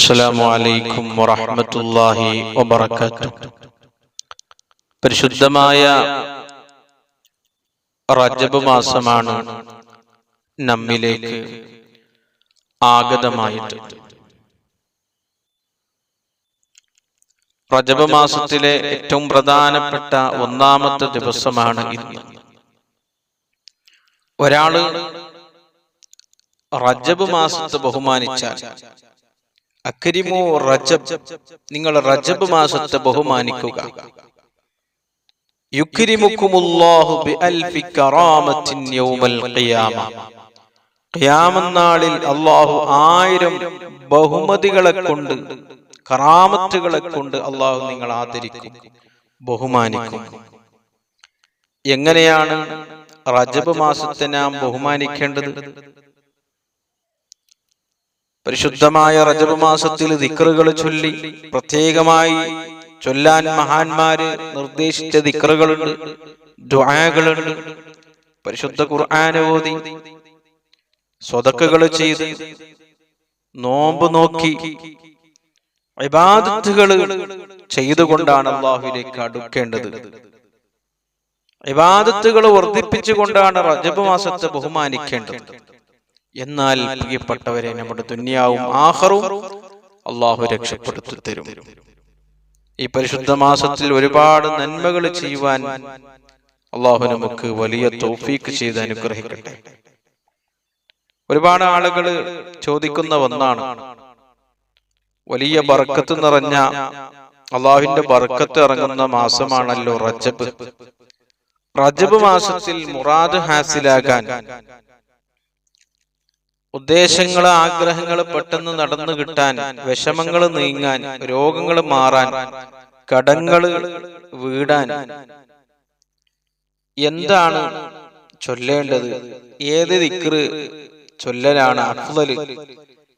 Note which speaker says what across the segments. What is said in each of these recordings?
Speaker 1: അസ്സലാമു അലൈക്കും വറഹ്മത്തുള്ളാഹി വബറകാതുഹു. പരിശുദ്ധമായ റജബ് മാസമാണ് നമ്മിലേക്ക് ആഗതമായിട്ട്. റജബ് മാസത്തിലെ ഏറ്റവും പ്രധാനപ്പെട്ട ഒന്നാമത്തെ ദിവസമാണ് ഇന്ന്. ഒരാള് റജബ് മാസത്തെ ബഹുമാനിച്ചാൽ, അക്രിമു റജബ്, നിങ്ങൾ റജബ് മാസത്തെ ബഹുമാനിക്കുക, യുക്രിമുകുമുല്ലാഹു ബിഅൽഫി കറാമത്തിൻ യൗമൽ ഖിയാമ, ഖിയാമത്ത് നാളിൽ അല്ലാഹു 1000 ബഹുമതികളെ കൊണ്ട്, കറാമത്തുകളെ കൊണ്ട് അല്ലാഹു നിങ്ങൾ ആദരിക്കും, ബഹുമാനിക്കും. എങ്ങനെയാണ് റജബ് മാസത്തെ നാം ബഹുമാനിക്കേണ്ടത്? പരിശുദ്ധമായ റജബ് മാസത്തിൽ ദിക്റുകൾ ചൊല്ലി, പ്രത്യേകമായി ചൊല്ലാൻ മഹാന്മാര് നിർദ്ദേശിച്ച ദിക്റുകളുണ്ട്, ദുആകളുണ്ട്. പരിശുദ്ധ ഖുർആൻ ഓതി, സ്വതക്കകൾ ചെയ്ത്, നോമ്പ് നോക്കി, ഇബാദത്തുകൾ ചെയ്തുകൊണ്ടാണ് അല്ലാഹുവിലേക്ക് അടുക്കേണ്ടത്. ഇബാദത്തുകൾ വർദ്ധിപ്പിച്ചുകൊണ്ടാണ് റജബ് മാസത്തെ ബഹുമാനിക്കേണ്ടത്. എന്നാൽ പ്രിയപ്പെട്ടവരെ, നമ്മുടെ ദുനിയാവും ആഖിറവും അല്ലാഹു രക്ഷപ്പെടുത്തി തരും. ഈ പരിശുദ്ധ മാസത്തിൽ ഒരുപാട് നന്മകൾ ചെയ്യുവാൻ അല്ലാഹു നമുക്ക് വലിയ തൗഫീഖ് ചെയ്ത് അനുഗ്രഹിക്കട്ടെ. ഒരുപാട് ആളുകൾ ചോദിക്കുന്ന ഒന്നാണ്, വലിയ ബർക്കത്ത് നിറഞ്ഞ, അല്ലാഹുവിന്റെ ബർക്കത്ത് ഇറങ്ങുന്ന മാസമാണല്ലോ റജബ്. റജബ് മാസത്തിൽ മുറാദ് ഹാസിലാകാൻ, ഉദ്ദേശങ്ങൾ, ആഗ്രഹങ്ങൾ പെട്ടെന്ന് നടന്നു കിട്ടാൻ, വിഷമങ്ങൾ നീങ്ങാൻ, രോഗങ്ങൾ മാറാൻ, കടങ്ങൾ വീടാൻ എന്താണ് ചൊല്ലേണ്ടത്? ഏത് ദിക്റ് ചൊല്ലലാണ് അഫ്ളല്?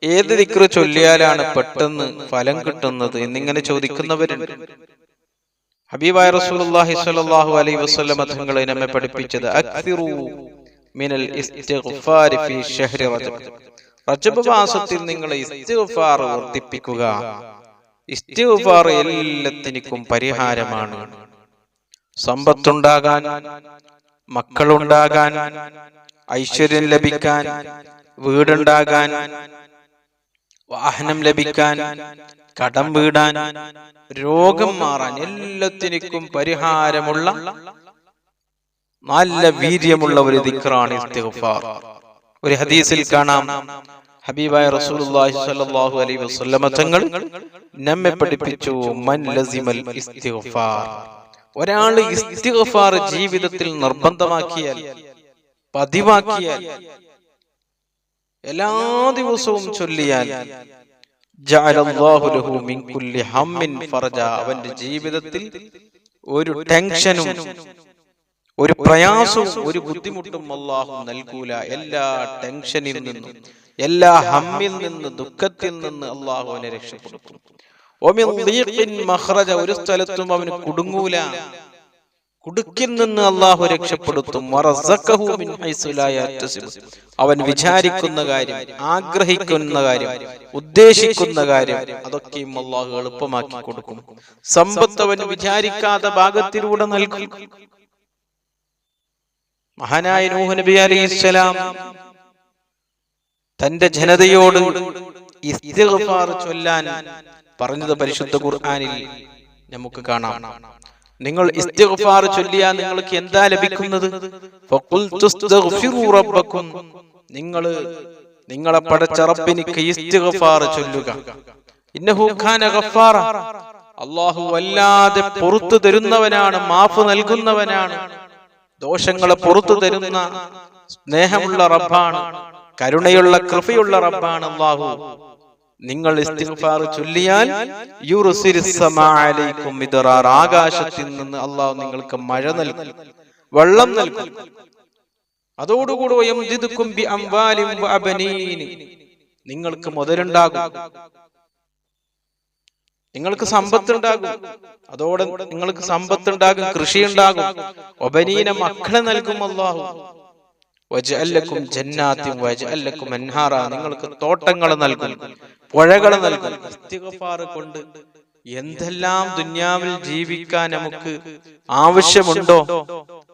Speaker 1: ഏത് ദിക്റ് ചൊല്ലിയാലാണ് പെട്ടെന്ന് ഫലം കിട്ടുന്നത് എന്നിങ്ങനെ ചോദിക്കുന്നവരുണ്ട്. ഹബീബായ റസൂലുള്ളാഹി സ്വല്ലല്ലാഹു അലൈഹി വസല്ലം തങ്ങളെ നമ്മെ പഠിപ്പിച്ചത് അക്സിറു മിനൽ ഇസ്തിഗ്ഫാർ ഫീ ശഹ്രി റജബ്, റജബ് മാസത്തിൽ നിങ്ങൾ ഇസ്തിഗ്ഫാർ വർദ്ധിപ്പിക്കുക. ഇസ്തിഗ്ഫാർ എല്ലാത്തിനും പരിഹാരമാണ്. സമ്പത്തുണ്ടാകാൻ, മക്കളുണ്ടാകാൻ, ഐശ്വര്യം ലഭിക്കാൻ, വീടുണ്ടാകാൻ, വാഹനം ലഭിക്കാൻ, കടം വീടാൻ, രോഗം മാറാൻ, എല്ലാത്തിനും പരിഹാരമുള്ള നല്ല വീര്യമുള്ള ഒരു ദിക്റാണ് ഇസ്തിഗ്ഫാർ. ഒരു ഹദീസിൽ കാണാം, ഹബീബായ റസൂലുള്ളാഹി സ്വല്ലല്ലാഹു അലൈഹി വസല്ലം തങ്ങൾ നമ്മെ പഠിപ്പിച്ചു, മൻ ലസിമൽ ഇസ്തിഗ്ഫാർ, ഒരാൾ ഇസ്തിഗ്ഫാർ ജീവിതത്തിൽ നിർബന്ധമാക്കിയാൽ, പതിവാക്കിയാൽ, എല്ലാ ദിവസവും ചൊല്ലിയാൽ, ജഅലല്ലാഹു ലഹു മിൻ കുല്ലി ഹമ്മിൻ ഫർജ, അവന്റെ ജീവിതത്തിൽ ഒരു ടെൻഷനും, ഒരു പ്രയാസവും, ഒരു ബുദ്ധിമുട്ടും അല്ലാഹു നൽകൂല. എല്ലാ ടെൻഷനിൽ നിന്നും, എല്ലാ ഹമ്മിൽ നിന്ന്, ദുഃഖത്തിൽ നിന്ന് അല്ലാഹു അവനെ രക്ഷപ്പെടുത്തും. വമിൻ ദീഖിൻ മഖ്റജ, ഒരു സ്ഥലത്തും അവന് കുടുങ്ങൂല, കുടുക്കിൽ നിന്ന് അല്ലാഹു രക്ഷപ്പെടുത്തും. വറസഖഹു മിൻ ഹൈസു ലാ യഹ്തസിബ്, അവൻ വിചാരിക്കുന്ന കാര്യം, ആഗ്രഹിക്കുന്ന കാര്യം, ഉദ്ദേശിക്കുന്ന കാര്യം അതൊക്കെയും അല്ലാഹു എളുപ്പമാക്കി കൊടുക്കും. സമ്പത്ത് അവൻ വിചാരിക്കാത്ത ഭാഗത്തിലൂടെ നൽകും. മഹാനായ നൂഹ് നബി അലൈഹിസ്സലാം തന്റെ ജനതയോട് ഇസ്തിഗ്ഫാർ ചൊല്ലാൻ പറഞ്ഞത് പരിശുദ്ധ ഖുർആനിൽ നമുക്ക് കാണാം. നിങ്ങൾ ഇസ്തിഗ്ഫാർ ചൊല്ലിയാൽ നിങ്ങൾക്ക് എന്താ ലഭിക്കുന്നത്? ഫഖുൽതുസ്തഗ്ഫിറൂ റബ്ബക്കും, നിങ്ങൾ നിങ്ങളെ പടച്ച റബ്ബിനിക്ക് ഇസ്തിഗ്ഫാർ ചൊല്ലുക. ഇന്നഹു കാന ഗഫാറ, അല്ലാഹു വല്ലാതെ പുറത്തു തരുന്നവനാണ്, മാഫ് നൽകുന്നവനാണ്, ദോഷങ്ങളെ പുറത്തു തരുന്ന സ്നേഹമുള്ള റബ്ബാണ്, കരുണയുള്ള കൃപയുള്ള റബ്ബാണ് അല്ലാഹു. നിങ്ങൾ ഇസ്തിഗ്ഫാർ ചൊല്ലിയാൽ യുർസിലിസ് സമാ അലൈക്കും മിദ്റാർ, ആകാശത്തിൽ നിന്ന് അല്ലാഹു നിങ്ങൾക്ക് മഴ നൽകും, വെള്ളം നൽകും. അതോടുകൂടി യംദിദുക്കും ബി അംവാലിൻ വഅബനീൻ, നിങ്ങൾക്ക് മുതലുണ്ടാകും, നിങ്ങൾക്ക് സമ്പത്തുണ്ടാകും. അതോടെ നിങ്ങൾക്ക് സമ്പത്തുണ്ടാകും, കൃഷി ഉണ്ടാകും. ഒബനീന, മക്കളെ നൽകും അല്ലാഹു. വജഅൽ ലക്കും ജന്നാത്തിൻ വജഅൽ ലക്കും അൻഹാറ, നിങ്ങൾക്ക് തോട്ടങ്ങൾ നൽകും, പുഴകൾ നൽകും. ഇസ്തിഗ്ഫാർ കൊണ്ട് എന്തെല്ലാം ദുനിയാവിൽ ജീവിക്കാൻ നമുക്ക് ആവശ്യമുണ്ടോ,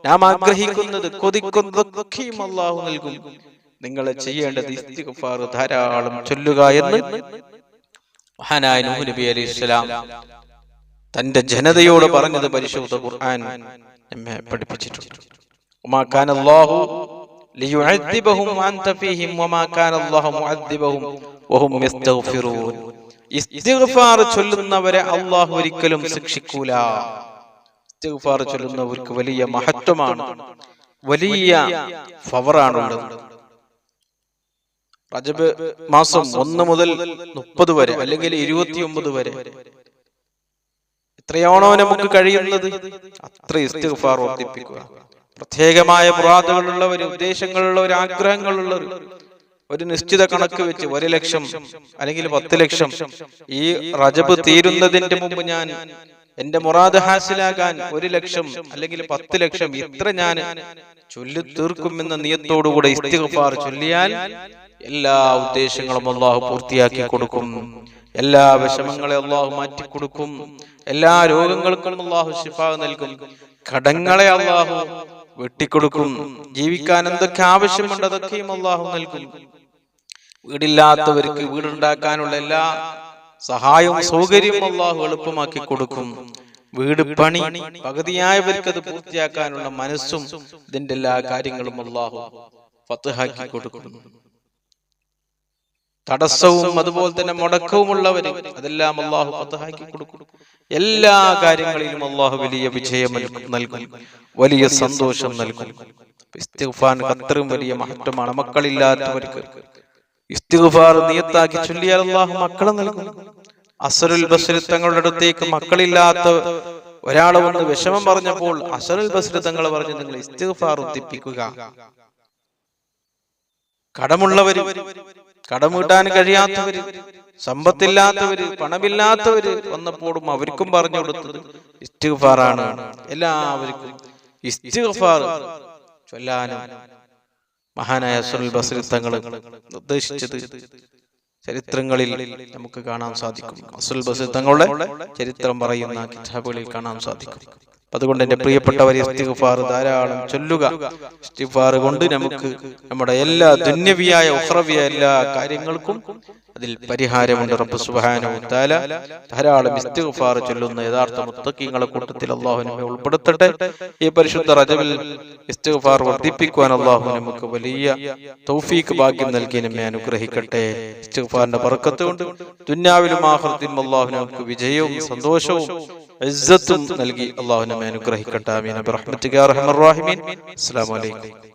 Speaker 1: നാം ആഗ്രഹിക്കുന്നത് കൊതിക്കുന്നതൊക്കെയും അല്ലാഹു നൽകും. നിങ്ങൾ ചെയ്യേണ്ടത് ഇസ്തിഗ്ഫാർ ധാരാളം ചൊല്ലുക എന്ന് മഹാനായ നൂഹ് നബി അലൈഹിസ്സലാം തന്റെ ജനതയോട് പറഞ്ഞത് പരിശുദ്ധ ഖുർആൻ നമ്മെ പഠിപ്പിച്ചിട്ടുണ്ട്. വമാ കാന അല്ലാഹു ലിയുഅദ്ദിബഹും വഅൻത ഫീഹിം വമാ കാന അല്ലാഹു മുഅദ്ദിബഹും വഹും യസ്തഗ്ഫിറൂൻ. ഇസ്തിഗ്ഫാർ ചൊല്ലുന്നവരെ അല്ലാഹു ഒരിക്കലും ശിക്ഷിക്കൂല. ഇസ്തിഗ്ഫാർ ചൊല്ലുന്നവർക്ക് വലിയ മഹത്വമാണ്, വലിയ ഫവറാണുള്ളത്. റജബ് മാസം 1 മുതൽ 30 വരെ അല്ലെങ്കിൽ 29 വരെ എത്രയാണോ നമുക്ക് കഴിയുന്നത് അത്ര ഇസ്തിഗ്ഫാർ വർദ്ധിപ്പിക്കുക. പ്രത്യേകമായ മുറാദുകളുള്ളവർ, ഉദ്ദേശങ്ങളുള്ളവർ, ആഗ്രഹങ്ങളുള്ളവർ ഒരു നിശ്ചിത കണക്ക് വെച്ച് 1 ലക്ഷം അല്ലെങ്കിൽ 10 ലക്ഷം ഈ റജബ് തീരുന്നതിന്റെ മുമ്പ് ഞാൻ എന്റെ മുറാദ് ഹാസിലാകാൻ 1 ലക്ഷം അല്ലെങ്കിൽ 10 ലക്ഷം ഇത്ര ഞാൻ ചൊല്ലി തീർക്കുമെന്ന നിയത്തോടുകൂടെ ഇസ്തിഗ്ഫാർ ചൊല്ലിയാൽ എല്ലാ ഉദ്ദേശങ്ങളും അല്ലാഹു പൂർത്തിയാക്കി കൊടുക്കും. എല്ലാ വിഷമങ്ങളെ അല്ലാഹു മാറ്റിക്കൊടുക്കും. എല്ലാ രോഗങ്ങൾക്കും അല്ലാഹു ശിഫാ നൽകും. കടങ്ങളെ അല്ലാഹു വെട്ടിക്കൊടുക്കും. ജീവിക്കാൻ എന്തൊക്കെ ആവശ്യമുണ്ട് അതൊക്കെയും അല്ലാഹു നൽകും. വീടില്ലാത്തവർക്ക് വീടുണ്ടാക്കാനുള്ള എല്ലാ സഹായവും സൗകര്യവും അല്ലാഹു എളുപ്പമാക്കി കൊടുക്കും. വീട് പണി പകുതിയായവർക്ക് അത് പൂർത്തിയാക്കാനുള്ള മനസ്സും ഇതിന്റെ എല്ലാ കാര്യങ്ങളും അല്ലാഹു ഫത്ഹാക്കി കൊടുക്കും. തടസ്സവും അതുപോലെ തന്നെ മുടക്കവും ഉള്ളവര് അതെല്ലാം അല്ലാഹു ഫത്ഹാക്കി കൊടുക്കും. എല്ലാ കാര്യങ്ങളിലും അല്ലാഹു വലിയ വിജയം നൽകും, വലിയ സന്തോഷം നൽകും. ഇസ്തിഗ്ഫാറിന് അത്രയും വലിയ മഹത്വമാണ്. മക്കളില്ലാത്തവർക്ക് ഇസ്തിഗ്ഫാർ നിയത്താക്കി ചൊല്ലിയാൽ അല്ലാഹു മക്കളെ നൽകും. അസ്റുൽ ബസ്രി തങ്ങളുടെ അടുത്തേക്ക് മക്കളില്ലാത്ത ഒരാൾ വന്ന് വിഷമം പറഞ്ഞപ്പോൾ അസ്റുൽ ബസ്രി തങ്ങൾ പറഞ്ഞു, നിങ്ങൾ ഇസ്തിഗ്ഫാർ വർദ്ധിപ്പിക്കുക. കടമുള്ളവര്, കടം വീട്ടാൻ കഴിയാത്തവര്, സമ്പത്തില്ലാത്തവര്, പണമില്ലാത്തവര് വന്നപ്പോഴും അവർക്കും പറഞ്ഞു കൊടുത്തത് ഇസ്തിഗ്ഫാറാണ്. എല്ലാവർക്കും ഇസ്തിഗ്ഫാർ ചൊല്ലാനും മഹാനായ അസ്റുൽ ബസ്രി തങ്ങൾ നിർദ്ദേശിച്ചത് ചരിത്രങ്ങളിൽ നമുക്ക് കാണാൻ സാധിക്കും. അസ്റുൽ ബസ്രി തങ്ങളുടെ ചരിത്രം പറയുന്ന കിതാബുകളിൽ കാണാൻ സാധിക്കും. അതുകൊണ്ട് എന്റെ പ്രിയപ്പെട്ടവരെ ഇസ്തിഗ്ഫാർ ധാരാളം ചൊല്ലുക. ഇസ്തിഗ്ഫാർ കൊണ്ട് നമുക്ക് നമ്മുടെ എല്ലാ ദുന്യവിയായ ഉഖ്റവിയായ എല്ലാ കാര്യങ്ങൾക്കും അതിൽ പരിഹാരമുണ്ട്. റബ്ബ് സുബ്ഹാനഹു വ തആല ധാരാളം ഇസ്തിഗ്ഫാർ ചൊല്ലുന്ന യഥാർത്ഥ മുത്തഖീങ്ങളുടെ കൂട്ടത്തിൽ അല്ലാഹു നമ്മെ ഉൾപ്പെടുത്തട്ടെ. ഈ പരിശുദ്ധ റജബിൽ ഇസ്തിഗ്ഫാർ വർദ്ധിപ്പിക്കുവാൻ അല്ലാഹു നമുക്ക് വലിയ തൗഫീഖ് ഭാഗ്യം നൽകി നമ്മെ അനുഗ്രഹിക്കട്ടെ. ഇസ്തിഗ്ഫാറിന്റെ ബർക്കത്ത് കൊണ്ട് ദുനിയാവിലും ആഖിറത്തിലും അല്ലാഹു നമുക്ക് വിജയവും സന്തോഷവും ഇസ്സത്തും നൽകി അല്ലാഹു നമ്മെ അനുഗ്രഹിക്കട്ടെ. ആമീൻ ബിറഹ്മതിക യാ അർഹമർ റഹീമീൻ. അസ്സലാമു അലൈക്കും.